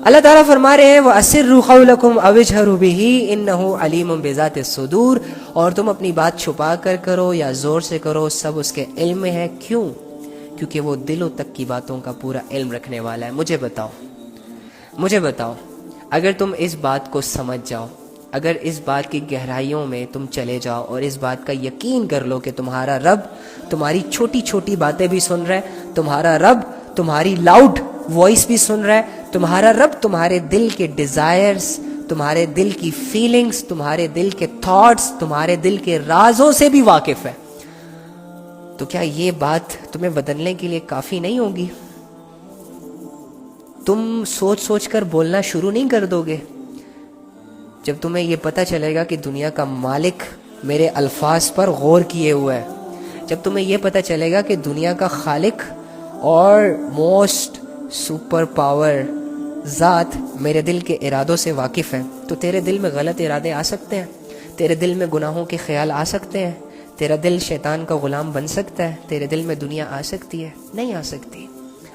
اللہ تعالیٰ فرما رہے ہیں وَأَسِرُّوا قَوْلَكُمْ أَوِ اجْهَرُوا بِهِ إِنَّهُ عَلِيمٌ بِذَاتِ الصُّدُورِ، اور تم اپنی بات چھپا کر کرو یا زور سے کرو، سب اس کے علم میں ہے۔ کیوں؟ کیونکہ وہ دلوں تک کی باتوں کا پورا علم رکھنے والا ہے۔ مجھے بتاؤ اگر تم اس بات کو سمجھ جاؤ، اگر اس بات کی گہرائیوں میں تم چلے جاؤ اور اس بات کا یقین کر لو کہ تمہارا رب تمہاری چھوٹی چھوٹی باتیں بھی سن رہا ہے، تمہارا رب تمہاری لاؤڈ وائس بھی سن رہا ہے، تمہارا رب تمہارے دل کے ڈیزائرز، تمہارے دل کی فیلنگز، تمہارے دل کے تھاٹس، تمہارے دل کے رازوں سے بھی واقف ہے، تو کیا یہ بات تمہیں بدلنے کے لیے کافی نہیں ہوگی؟ تم سوچ سوچ کر بولنا شروع نہیں کر دو گے؟ جب تمہیں یہ پتہ چلے گا کہ دنیا کا مالک میرے الفاظ پر غور کیے ہوا ہے، جب تمہیں یہ پتہ چلے گا کہ دنیا کا خالق اور موسٹ سپر پاور ذات میرے دل کے ارادوں سے واقف ہے، تو تیرے دل میں غلط ارادے آ سکتے ہیں، تیرے دل میں گناہوں کے خیال آ سکتے ہیں، تیرا دل شیطان کا غلام بن سکتا ہے، تیرے دل میں دنیا آ سکتی ہے؟ نہیں آ سکتی،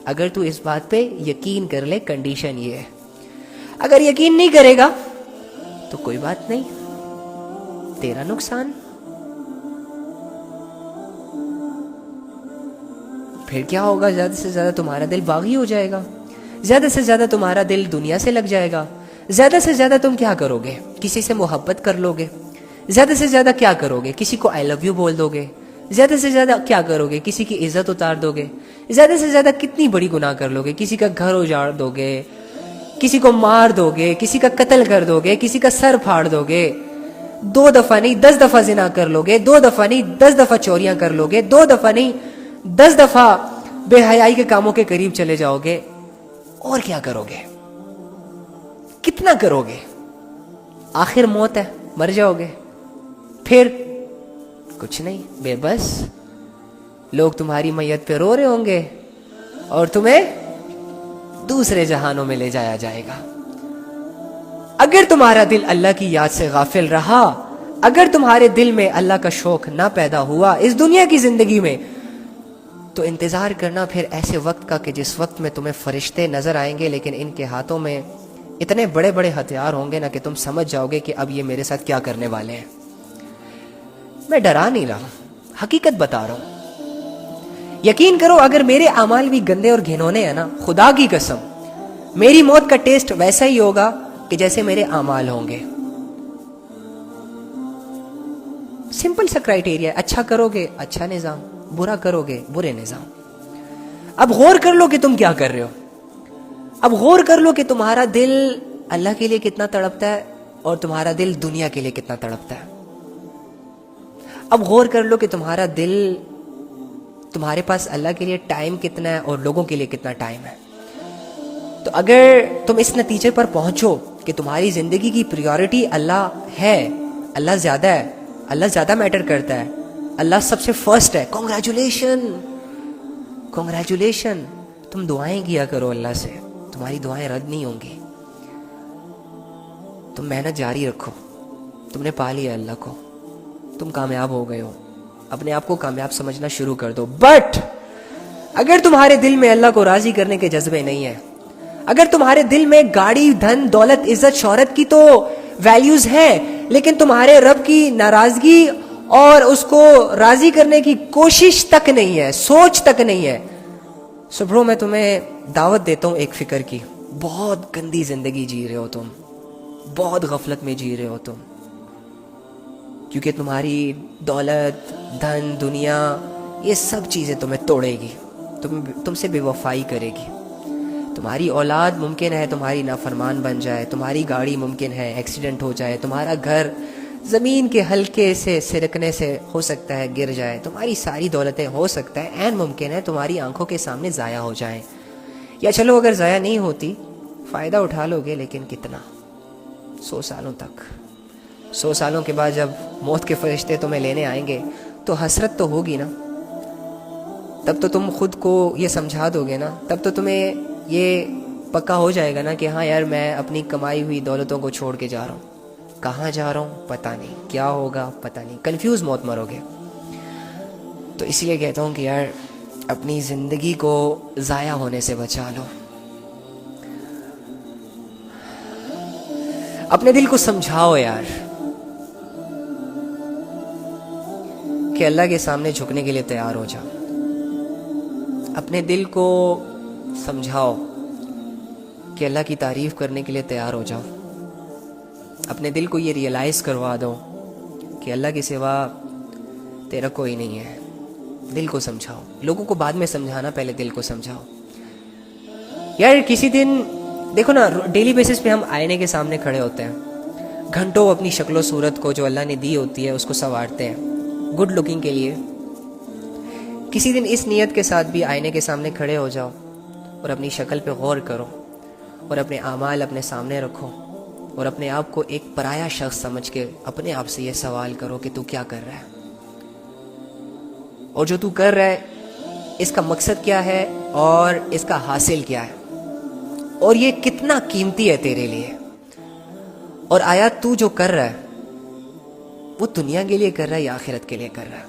اگر تو اس بات پہ یقین کر لے۔ کنڈیشن یہ ہے، اگر یقین نہیں کرے گا تو کوئی بات نہیں، تیرا نقصان۔ پھر کیا ہوگا؟ زیادہ سے زیادہ تمہارا دل باغی ہو جائے گا، زیادہ سے زیادہ تمہارا دل دنیا سے لگ جائے گا، زیادہ سے زیادہ تم کیا کرو گے؟ کسی سے محبت کر لو گے، زیادہ سے زیادہ کیا کرو گے؟ کسی کو آئی لو یو بول دو گے، زیادہ سے زیادہ کیا کرو گے؟ کسی کی عزت اتار دو گے، زیادہ سے زیادہ کتنی بڑی گناہ کر لو گے؟ کسی کا گھر اجاڑ دو گے، کسی کو مار دو گے، کسی کا قتل کر دو گے، کسی کا سر پھاڑ دو گے، 2 دفعہ نہیں 10 دفعہ زنا کر لو گے، 2 دفعہ نہیں 10 دفعہ چوریاں کر لو گے، 2 دفعہ نہیں 10 دفعہ بے حیائی کے کاموں کے قریب چلے جاؤ گے، اور کیا کرو گے؟ کتنا کرو گے؟ آخر موت ہے، مر جاؤ گے، پھر کچھ نہیں، بے بس لوگ تمہاری میت پہ رو رہے ہوں گے اور تمہیں دوسرے جہانوں میں لے جایا جائے گا۔ اگر تمہارا دل اللہ کی یاد سے غافل رہا، اگر تمہارے دل میں اللہ کا شوق نہ پیدا ہوا اس دنیا کی زندگی میں، تو انتظار کرنا پھر ایسے وقت کا کہ جس وقت میں تمہیں فرشتے نظر آئیں گے، لیکن ان کے ہاتھوں میں اتنے بڑے بڑے ہتھیار ہوں گے نا کہ تم سمجھ جاؤ گے کہ اب یہ میرے ساتھ کیا کرنے والے ہیں۔ میں ڈرا نہیں رہا، حقیقت بتا رہا ہوں۔ یقین کرو اگر میرے اعمال بھی گندے اور گھنونے ہیں نا، خدا کی قسم میری موت کا ٹیسٹ ویسا ہی ہوگا کہ جیسے میرے اعمال ہوں گے۔ سمپل سا کرائٹیریا، اچھا کرو گے اچھا نظام، برا کرو گے برے نظام۔ اب غور کر لو کہ تم کیا کر رہے ہو، اب غور کر لو کہ تمہارا دل اللہ کے لیے کتنا تڑپتا ہے اور تمہارا دل دنیا کے لیے کتنا تڑپتا ہے۔ اب غور کر لو کہ تمہارا دل، تمہارے پاس اللہ کے لیے ٹائم کتنا ہے اور لوگوں کے لیے کتنا ٹائم ہے۔ تو اگر تم اس نتیجے پر پہنچو کہ تمہاری زندگی کی پریورٹی اللہ ہے، اللہ زیادہ ہے، اللہ زیادہ میٹر کرتا ہے، اللہ سب سے فرسٹ ہے، کنگریچولیشن کنگریچولیشن، تم دعائیں کیا کرو اللہ سے، تمہاری دعائیں رد نہیں ہوں گی، تم محنت جاری رکھو، تم نے پا لیا اللہ کو، تم کامیاب ہو گئے ہو، اپنے آپ کو کامیاب سمجھنا شروع کر دو۔ بٹ اگر تمہارے دل میں اللہ کو راضی کرنے کے جذبے نہیں ہیں، اگر تمہارے دل میں گاڑی، دھن، دولت، عزت، شہرت کی تو ویلیوز ہیں، لیکن تمہارے رب کی ناراضگی اور اس کو راضی کرنے کی کوشش تک نہیں ہے، سوچ تک نہیں ہے، سو برو میں تمہیں دعوت دیتا ہوں ایک فکر کی، بہت گندی زندگی جی رہے ہو تم، بہت غفلت میں جی رہے ہو تم، کیونکہ تمہاری دولت، دھن، دنیا، یہ سب چیزیں تمہیں توڑے گی، تم سے بے وفائی کرے گی۔ تمہاری اولاد ممکن ہے تمہاری نافرمان بن جائے، تمہاری گاڑی ممکن ہے ایکسیڈنٹ ہو جائے، تمہارا گھر زمین کے حلقے سے سرکنے سے ہو سکتا ہے گر جائے، تمہاری ساری دولتیں ہو سکتا ہے عین ممکن ہے تمہاری آنکھوں کے سامنے ضائع ہو جائیں، یا چلو اگر ضائع نہیں ہوتی فائدہ اٹھا لو گے، لیکن کتنا؟ 100 سالوں تک۔ 100 سالوں کے بعد جب موت کے فرشتے تمہیں لینے آئیں گے تو حسرت تو ہوگی نا، تب تو تم خود کو یہ سمجھا دو گے نا، تب تو تمہیں یہ پکا ہو جائے گا نا کہ ہاں یار میں اپنی کمائی ہوئی دولتوں کو چھوڑ کے جا رہا ہوں، کہاں جا رہا ہوں پتہ نہیں، کیا ہوگا پتہ نہیں، کنفیوز موت مرو گے۔ تو اس لیے کہتا ہوں کہ یار اپنی زندگی کو ضائع ہونے سے بچا لو۔ اپنے دل کو سمجھاؤ یار کہ اللہ کے سامنے جھکنے کے لیے تیار ہو جاؤ. اپنے دل کو سمجھاؤ کہ اللہ کی تعریف کرنے کے لیے تیار ہو جاؤ. اپنے دل کو یہ ریئلائز کروا دو کہ اللہ کے سوا تیرا کوئی نہیں ہے. دل کو سمجھاؤ. لوگوں کو بعد میں سمجھانا، پہلے دل کو سمجھاؤ. یار کسی دن دیکھو نا، ڈیلی بیسس پہ ہم آئینے کے سامنے کھڑے ہوتے ہیں، گھنٹوں اپنی شکل و صورت کو جو اللہ نے دی ہوتی ہے اس کو سنوارتے ہیں گڈ لکنگ کے لیے. کسی دن اس نیت کے ساتھ بھی آئینے کے سامنے کھڑے ہو جاؤ اور اپنی شکل پہ غور کرو اور اپنے اعمال اپنے سامنے رکھو اور اپنے آپ کو ایک پرایا شخص سمجھ کے اپنے آپ سے یہ سوال کرو کہ تو کیا کر رہا ہے، اور جو تو کر رہا ہے اس کا مقصد کیا ہے اور اس کا حاصل کیا ہے، اور یہ کتنا قیمتی ہے تیرے لیے. اور آیا تو جو کر رہا ہے وہ دنیا کے لیے کر رہا ہے یا آخرت کے لیے کر رہا ہے؟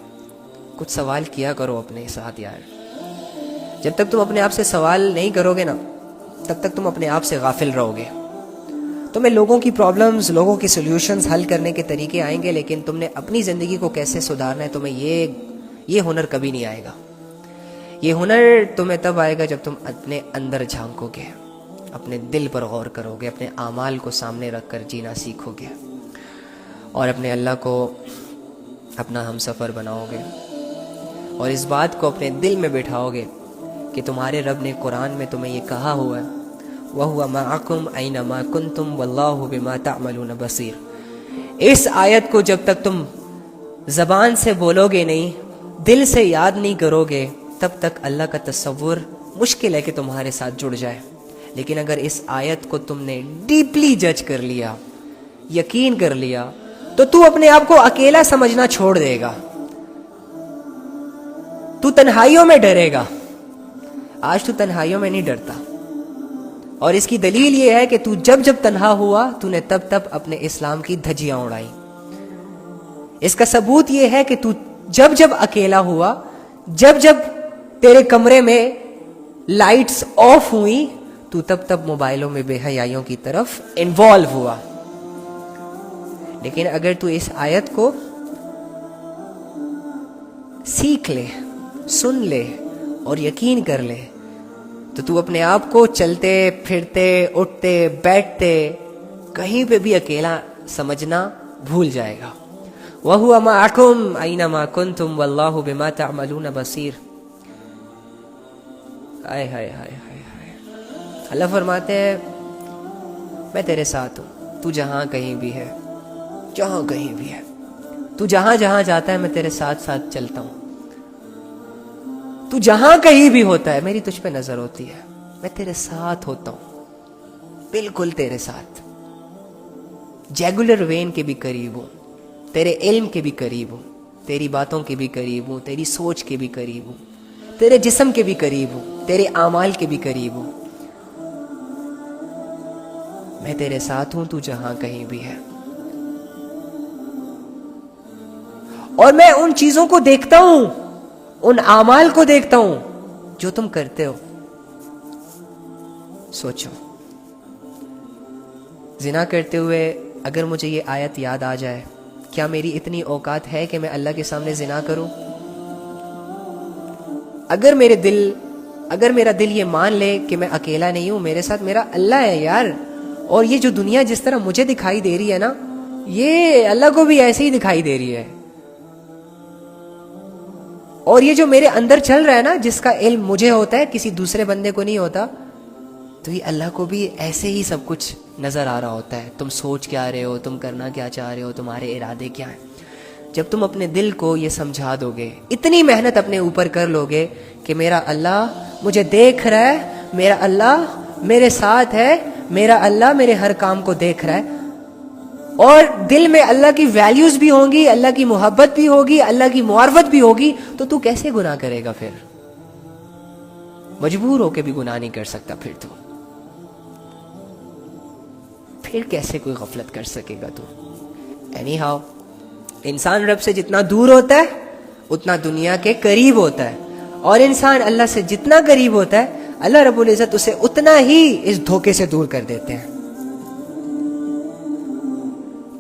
کچھ سوال کیا کرو اپنے ساتھ یار. جب تک تم اپنے آپ سے سوال نہیں کرو گے نا، تب تک تم اپنے آپ سے غافل رہو گے. تمہیں لوگوں کی پرابلمز، لوگوں کی سولوشنز حل کرنے کے طریقے آئیں گے، لیکن تم نے اپنی زندگی کو کیسے سدھارنا ہے تمہیں یہ ہنر کبھی نہیں آئے گا. یہ ہنر تمہیں تب آئے گا جب تم اپنے اندر جھانکو گے، اپنے دل پر غور کرو گے، اپنے اعمال کو سامنے رکھ کر جینا سیکھو گے اور اپنے اللہ کو اپنا ہم سفر بناؤ گے اور اس بات کو اپنے دل میں بٹھاؤ گے کہ تمہارے رب نے قرآن میں تمہیں یہ کہا ہوا ہے وَهُوَ مَعَكُمْ أَيْنَمَا كُنْتُمْ وَاللَّهُ بِمَا تَعْمَلُونَ بَصِيرٌ. اس آیت کو جب تک تم زبان سے بولو گے نہیں، دل سے یاد نہیں کرو گے، تب تک اللہ کا تصور مشکل ہے کہ تمہارے ساتھ جڑ جائے. لیکن اگر اس آیت کو تم نے ڈیپلی جج کر لیا، یقین کر لیا، تو تو اپنے آپ کو اکیلا سمجھنا چھوڑ دے گا. تو تنہائیوں میں ڈرے گا. آج تو تنہائیوں میں نہیں ڈرتا، اور اس کی دلیل یہ ہے کہ تو جب جب تنہا ہوا تو نے تب تب اپنے اسلام کی دھجیاں اڑائی. اس کا ثبوت یہ ہے کہ تو جب جب اکیلا ہوا، جب جب تیرے کمرے میں لائٹس آف ہوئی، تو تب تب موبائلوں میں بے حیائیوں کی طرف انوالو ہوا. لیکن اگر تو اس آیت کو سیکھ لے، سن لے اور یقین کر لے، تو تو اپنے آپ کو چلتے پھرتے اٹھتے بیٹھتے کہیں پہ بھی اکیلا سمجھنا بھول جائے گا. وَهُوَ مَعَكُمْ أَيْنَمَا كُنْتُمْ وَاللَّهُ بِمَا تَعْمَلُونَ بَصِيرٌ. ہائے ہائے ہائے ہائے ہائے. اللہ فرماتے ہیں میں تیرے ساتھ ہوں، تو جہاں کہیں بھی ہے، جہاں کہیں بھی ہے، تو جہاں جہاں جاتا ہے میں تیرے ساتھ ساتھ چلتا ہوں. تو جہاں کہیں بھی ہوتا ہے میری تجھ پہ نظر ہوتی ہے، میں تیرے ساتھ ہوتا ہوں، بالکل تیرے ساتھ. جیگولر وین کے بھی قریب ہوں، تیرے علم کے بھی قریب ہوں، تیری باتوں کے بھی قریب ہوں، تیری سوچ کے بھی قریب ہوں، تیرے جسم کے بھی قریب ہوں، تیرے اعمال کے بھی قریب ہوں. میں تیرے ساتھ ہوں، تو جہاں کہیں بھی ہے. اور میں ان چیزوں کو دیکھتا ہوں، ان اعمال کو دیکھتا ہوں جو تم کرتے ہو. سوچو، زنا کرتے ہوئے اگر مجھے یہ آیت یاد آ جائے، کیا میری اتنی اوقات ہے کہ میں اللہ کے سامنے زنا کروں؟ اگر میرا دل یہ مان لے کہ میں اکیلا نہیں ہوں، میرے ساتھ میرا اللہ ہے یار، اور یہ جو دنیا جس طرح مجھے دکھائی دے رہی ہے نا، یہ اللہ کو بھی ایسے ہی دکھائی دے رہی ہے، اور یہ جو میرے اندر چل رہا ہے نا، جس کا علم مجھے ہوتا ہے کسی دوسرے بندے کو نہیں ہوتا، تو یہ اللہ کو بھی ایسے ہی سب کچھ نظر آ رہا ہوتا ہے. تم سوچ کیا رہے ہو، تم کرنا کیا چاہ رہے ہو، تمہارے ارادے کیا ہیں. جب تم اپنے دل کو یہ سمجھا دو گے، اتنی محنت اپنے اوپر کر لو گے کہ میرا اللہ مجھے دیکھ رہا ہے، میرا اللہ میرے ساتھ ہے، میرا اللہ میرے ہر کام کو دیکھ رہا ہے، اور دل میں اللہ کی ویلیوز بھی ہوں گی، اللہ کی محبت بھی ہوگی، اللہ کی معرفت بھی ہوگی، تو کیسے گناہ کرے گا؟ پھر مجبور ہو کے بھی گناہ نہیں کر سکتا. پھر کیسے کوئی غفلت کر سکے گا تو؟ اینی ہاؤ، انسان رب سے جتنا دور ہوتا ہے اتنا دنیا کے قریب ہوتا ہے، اور انسان اللہ سے جتنا قریب ہوتا ہے اللہ رب العزت اسے اتنا ہی اس دھوکے سے دور کر دیتے ہیں.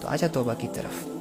تو آجا توبہ کی طرف.